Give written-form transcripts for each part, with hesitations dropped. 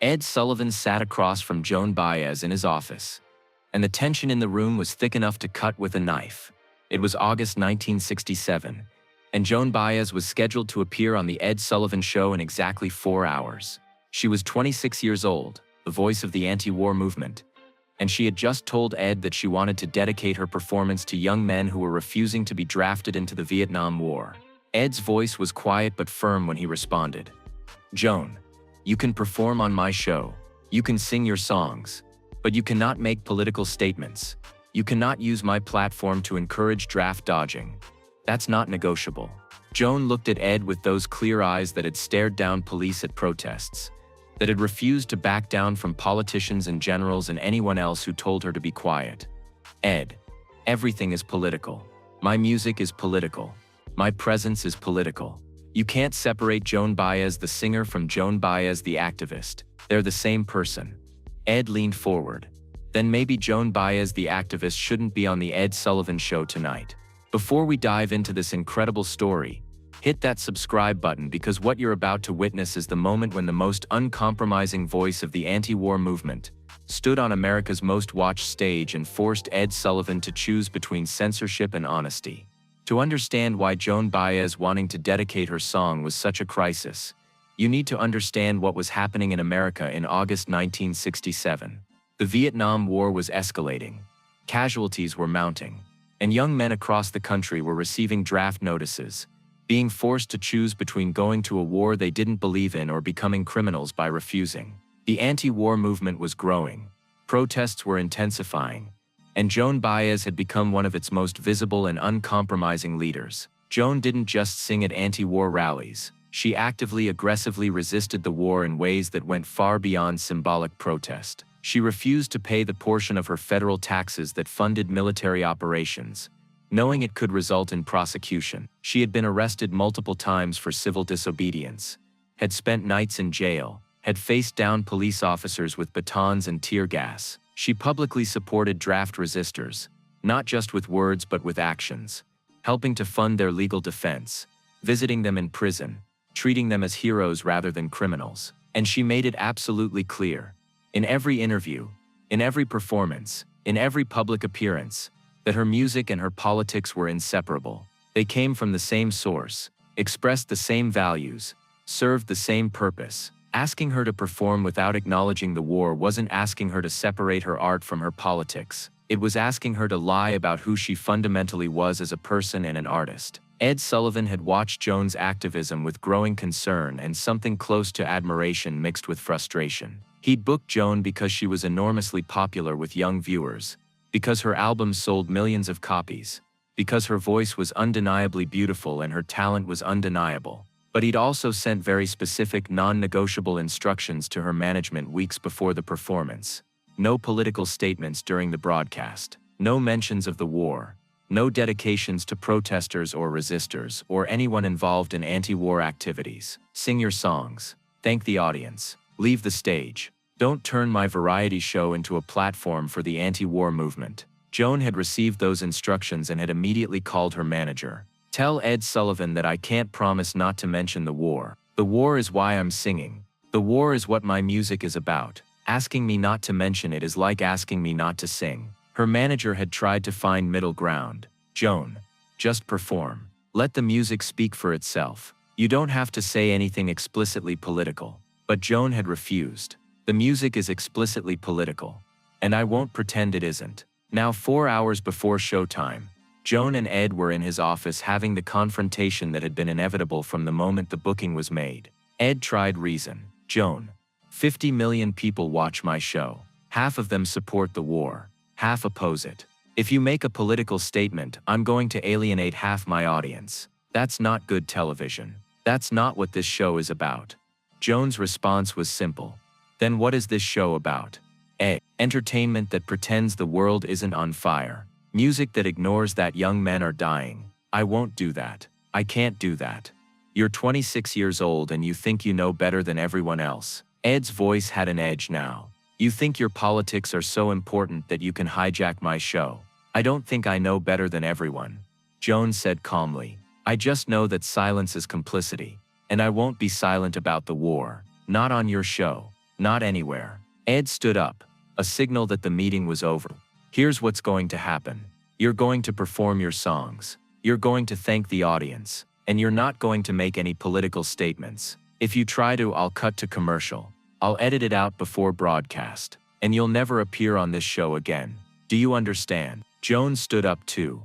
Ed Sullivan sat across from Joan Baez in his office, and the tension in the room was thick enough to cut with a knife. It was August 1967, and Joan Baez was scheduled to appear on the Ed Sullivan Show in exactly 4 hours. She was 26 years old, the voice of the anti-war movement, and she had just told Ed that she wanted to dedicate her performance to young men who were refusing to be drafted into the Vietnam War. Ed's voice was quiet but firm when he responded. "Joan, you can perform on my show, you can sing your songs, but you cannot make political statements. You cannot use my platform to encourage draft dodging. That's not negotiable." Joan looked at Ed with those clear eyes that had stared down police at protests, that had refused to back down from politicians and generals and anyone else who told her to be quiet. "Ed, everything is political. My music is political. My presence is political. You can't separate Joan Baez the singer from Joan Baez the activist. They're the same person." Ed leaned forward. "Then maybe Joan Baez the activist shouldn't be on the Ed Sullivan Show tonight." Before we dive into this incredible story, hit that subscribe button, because what you're about to witness is the moment when the most uncompromising voice of the anti-war movement stood on America's most watched stage and forced Ed Sullivan to choose between censorship and honesty. To understand why Joan Baez wanting to dedicate her song was such a crisis, you need to understand what was happening in America in August 1967. The Vietnam War was escalating, casualties were mounting, and young men across the country were receiving draft notices, being forced to choose between going to a war they didn't believe in or becoming criminals by refusing. The anti-war movement was growing, protests were intensifying, and Joan Baez had become one of its most visible and uncompromising leaders. Joan didn't just sing at anti-war rallies, she actively, aggressively resisted the war in ways that went far beyond symbolic protest. She refused to pay the portion of her federal taxes that funded military operations, knowing it could result in prosecution. She had been arrested multiple times for civil disobedience, had spent nights in jail, had faced down police officers with batons and tear gas. She publicly supported draft resistors, not just with words but with actions, helping to fund their legal defense, visiting them in prison, treating them as heroes rather than criminals. And she made it absolutely clear, in every interview, in every performance, in every public appearance, that her music and her politics were inseparable. They came from the same source, expressed the same values, served the same purpose. Asking her to perform without acknowledging the war wasn't asking her to separate her art from her politics. It was asking her to lie about who she fundamentally was as a person and an artist. Ed Sullivan had watched Joan's activism with growing concern and something close to admiration mixed with frustration. He'd booked Joan because she was enormously popular with young viewers, because her albums sold millions of copies, because her voice was undeniably beautiful and her talent was undeniable. But he'd also sent very specific, non-negotiable instructions to her management weeks before the performance. No political statements during the broadcast, no mentions of the war, no dedications to protesters or resistors or anyone involved in anti-war activities. Sing your songs, thank the audience, leave the stage. Don't turn my variety show into a platform for the anti-war movement. Joan had received those instructions and had immediately called her manager. "Tell Ed Sullivan that I can't promise not to mention the war. The war is why I'm singing. The war is what my music is about. Asking me not to mention it is like asking me not to sing." Her manager had tried to find middle ground. "Joan, just perform. Let the music speak for itself. You don't have to say anything explicitly political." But Joan had refused. "The music is explicitly political, and I won't pretend it isn't." Now 4 hours before showtime, Joan and Ed were in his office having the confrontation that had been inevitable from the moment the booking was made. Ed tried reason. "Joan, 50 million people watch my show. Half of them support the war, half oppose it. If you make a political statement, I'm going to alienate half my audience. That's not good television. That's not what this show is about." Joan's response was simple. "Then what is this show about?" Entertainment that pretends the world isn't on fire. Music that ignores that young men are dying. I won't do that. I can't do that. You're 26 years old and you think you know better than everyone else." Ed's voice had an edge now. "You think your politics are so important that you can hijack my show. I don't think I know better than everyone," Joan said calmly. "I just know that silence is complicity, and I won't be silent about the war. Not on your show." Not anywhere. Ed stood up, a signal that the meeting was over. Here's what's going to happen. You're going to perform your songs. You're going to thank the audience. And you're not going to make any political statements. If you try to, I'll cut to commercial. I'll edit it out before broadcast. And you'll never appear on this show again. Do you understand? Joan stood up too.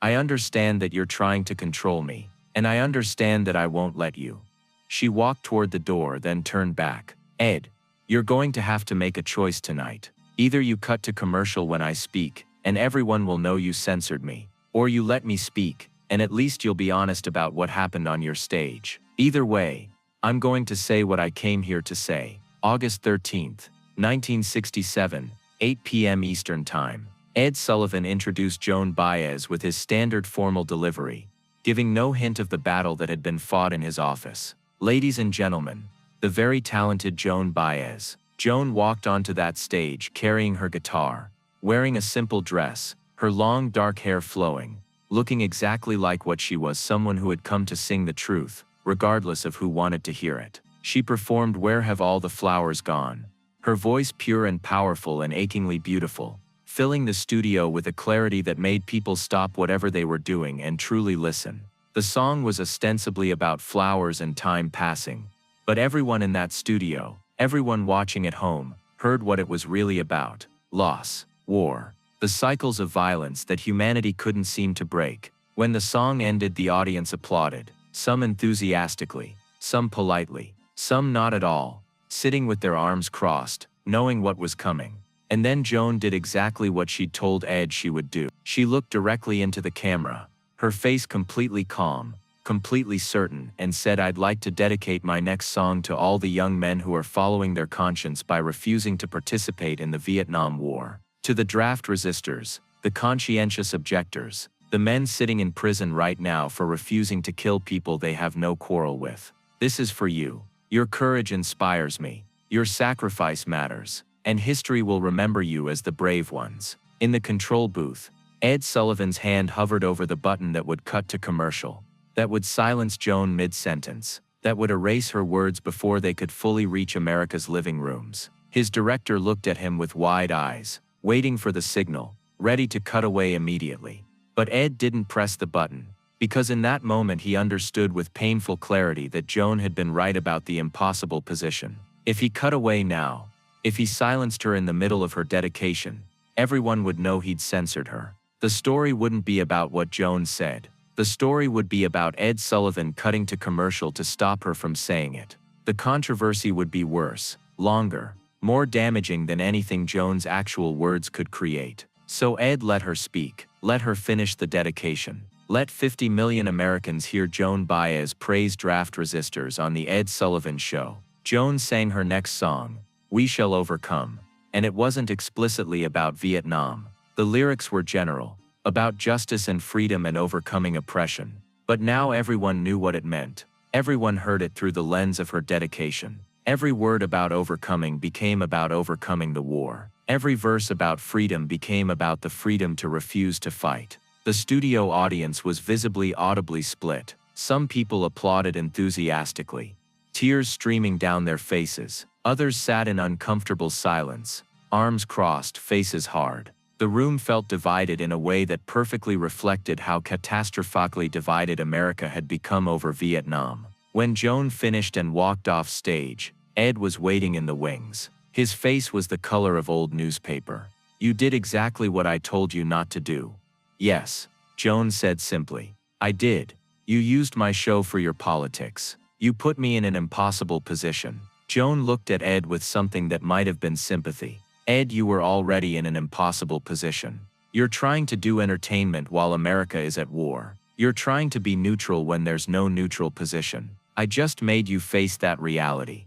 I understand that you're trying to control me. And I understand that I won't let you. She walked toward the door, then turned back. Ed, you're going to have to make a choice tonight. Either you cut to commercial when I speak, and everyone will know you censored me, or you let me speak, and at least you'll be honest about what happened on your stage. Either way, I'm going to say what I came here to say. August 13th, 1967, 8 p.m. Eastern Time. Ed Sullivan introduced Joan Baez with his standard formal delivery, giving no hint of the battle that had been fought in his office. Ladies and gentlemen, the very talented Joan Baez. Joan walked onto that stage carrying her guitar, wearing a simple dress, her long dark hair flowing, looking exactly like what she was, someone who had come to sing the truth, regardless of who wanted to hear it. She performed Where Have All the Flowers Gone? Her voice pure and powerful and achingly beautiful, filling the studio with a clarity that made people stop whatever they were doing and truly listen. The song was ostensibly about flowers and time passing, but everyone in that studio, everyone watching at home, heard what it was really about: loss, war, the cycles of violence that humanity couldn't seem to break. When the song ended, the audience applauded, some enthusiastically, some politely, some not at all, sitting with their arms crossed, knowing what was coming. And then Joan did exactly what she'd told Ed she would do. She looked directly into the camera, her face completely calm, completely certain, and said, "I'd like to dedicate my next song to all the young men who are following their conscience by refusing to participate in the Vietnam War. To the draft resistors, the conscientious objectors, the men sitting in prison right now for refusing to kill people they have no quarrel with. This is for you. Your courage inspires me. Your sacrifice matters, and history will remember you as the brave ones." In the control booth, Ed Sullivan's hand hovered over the button that would cut to commercial, that would silence Joan mid-sentence, that would erase her words before they could fully reach America's living rooms. His director looked at him with wide eyes, waiting for the signal, ready to cut away immediately. But Ed didn't press the button, because in that moment he understood with painful clarity that Joan had been right about the impossible position. If he cut away now, if he silenced her in the middle of her dedication, everyone would know he'd censored her. The story wouldn't be about what Joan said. The story would be about Ed Sullivan cutting to commercial to stop her from saying it. The controversy would be worse, longer, more damaging than anything Joan's actual words could create. So Ed let her speak, let her finish the dedication. Let 50 million Americans hear Joan Baez praise draft resistors on the Ed Sullivan Show. Joan sang her next song, We Shall Overcome, and it wasn't explicitly about Vietnam. The lyrics were general, about justice and freedom and overcoming oppression. But now everyone knew what it meant. Everyone heard it through the lens of her dedication. Every word about overcoming became about overcoming the war. Every verse about freedom became about the freedom to refuse to fight. The studio audience was visibly audibly split. Some people applauded enthusiastically, tears streaming down their faces. Others sat in uncomfortable silence, arms crossed, faces hard. The room felt divided in a way that perfectly reflected how catastrophically divided America had become over Vietnam. When Joan finished and walked off stage, Ed was waiting in the wings. His face was the color of old newspaper. "You did exactly what I told you not to do." "Yes," Joan said simply. "I did. You used my show for your politics. You put me in an impossible position." Joan looked at Ed with something that might have been sympathy. "Ed, you were already in an impossible position. You're trying to do entertainment while America is at war. You're trying to be neutral when there's no neutral position. I just made you face that reality."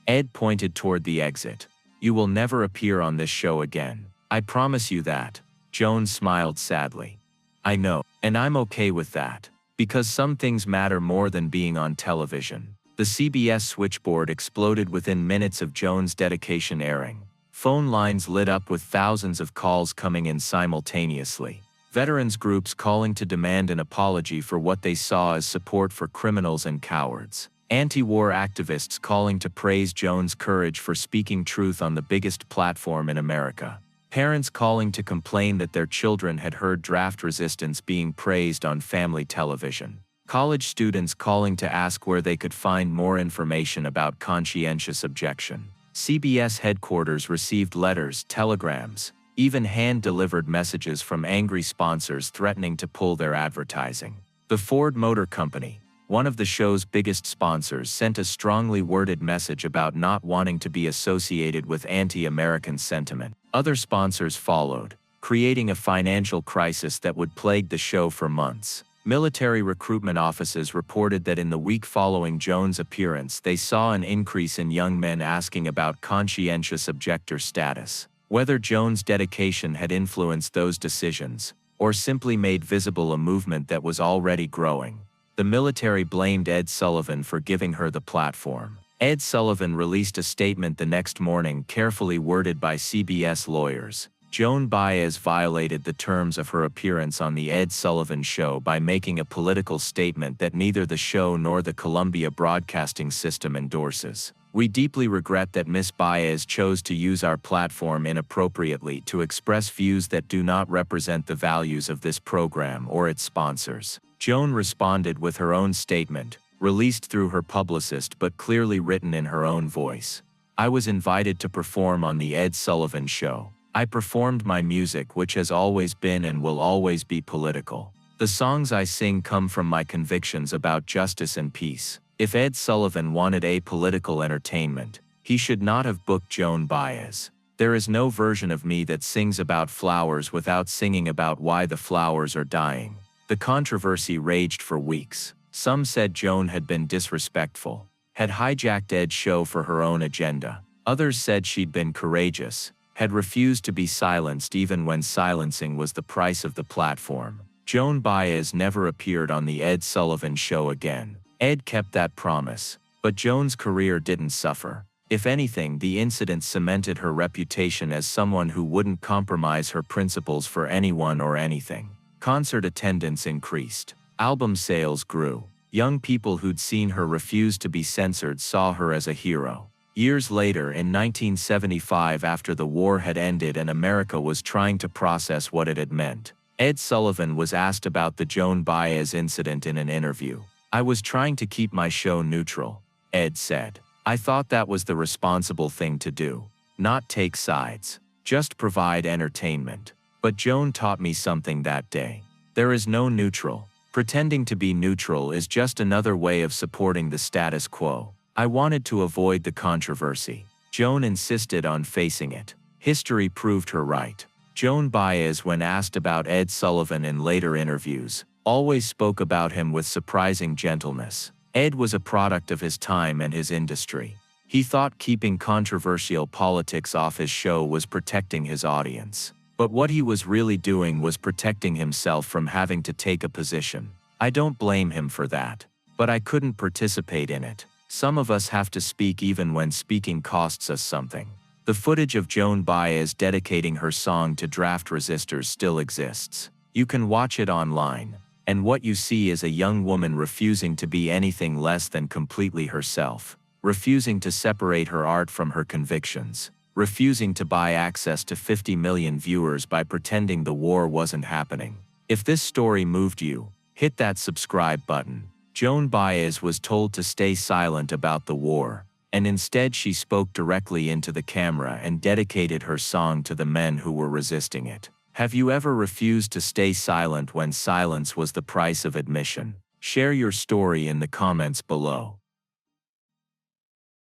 Ed pointed toward the exit. "You will never appear on this show again. I promise you that." Joan smiled sadly. "I know, and I'm okay with that. Because some things matter more than being on television." The CBS switchboard exploded within minutes of Joan's dedication airing. Phone lines lit up with thousands of calls coming in simultaneously. Veterans groups calling to demand an apology for what they saw as support for criminals and cowards. Anti-war activists calling to praise Joan's courage for speaking truth on the biggest platform in America. Parents calling to complain that their children had heard draft resistance being praised on family television. College students calling to ask where they could find more information about conscientious objection. CBS headquarters received letters, telegrams, even hand-delivered messages from angry sponsors threatening to pull their advertising. The Ford Motor Company, one of the show's biggest sponsors, sent a strongly worded message about not wanting to be associated with anti-American sentiment. Other sponsors followed, creating a financial crisis that would plague the show for months. Military recruitment offices reported that in the week following Joan's appearance, they saw an increase in young men asking about conscientious objector status. Whether Joan's dedication had influenced those decisions, or simply made visible a movement that was already growing, the military blamed Ed Sullivan for giving her the platform. Ed Sullivan released a statement the next morning, carefully worded by CBS lawyers. Joan Baez violated the terms of her appearance on The Ed Sullivan Show by making a political statement that neither the show nor the Columbia Broadcasting System endorses. We deeply regret that Ms. Baez chose to use our platform inappropriately to express views that do not represent the values of this program or its sponsors. Joan responded with her own statement, released through her publicist but clearly written in her own voice. I was invited to perform on The Ed Sullivan Show. I performed my music, which has always been and will always be political. The songs I sing come from my convictions about justice and peace. If Ed Sullivan wanted apolitical entertainment, he should not have booked Joan Baez. There is no version of me that sings about flowers without singing about why the flowers are dying. The controversy raged for weeks. Some said Joan had been disrespectful, had hijacked Ed's show for her own agenda. Others said she'd been courageous, had refused to be silenced even when silencing was the price of the platform. Joan Baez never appeared on The Ed Sullivan Show again. Ed kept that promise, but Joan's career didn't suffer. If anything, the incident cemented her reputation as someone who wouldn't compromise her principles for anyone or anything. Concert attendance increased. Album sales grew. Young people who'd seen her refuse to be censored saw her as a hero. Years later, in 1975, after the war had ended and America was trying to process what it had meant, Ed Sullivan was asked about the Joan Baez incident in an interview. I was trying to keep my show neutral, Ed said. I thought that was the responsible thing to do. Not take sides. Just provide entertainment. But Joan taught me something that day. There is no neutral. Pretending to be neutral is just another way of supporting the status quo. I wanted to avoid the controversy. Joan insisted on facing it. History proved her right. Joan Baez, when asked about Ed Sullivan in later interviews, always spoke about him with surprising gentleness. Ed was a product of his time and his industry. He thought keeping controversial politics off his show was protecting his audience. But what he was really doing was protecting himself from having to take a position. I don't blame him for that. But I couldn't participate in it. Some of us have to speak even when speaking costs us something. The footage of Joan Baez dedicating her song to draft resistors still exists. You can watch it online. And what you see is a young woman refusing to be anything less than completely herself, refusing to separate her art from her convictions, refusing to buy access to 50 million viewers by pretending the war wasn't happening. If this story moved you, hit that subscribe button. Joan Baez was told to stay silent about the war, and instead she spoke directly into the camera and dedicated her song to the men who were resisting it. Have you ever refused to stay silent when silence was the price of admission? Share your story in the comments below.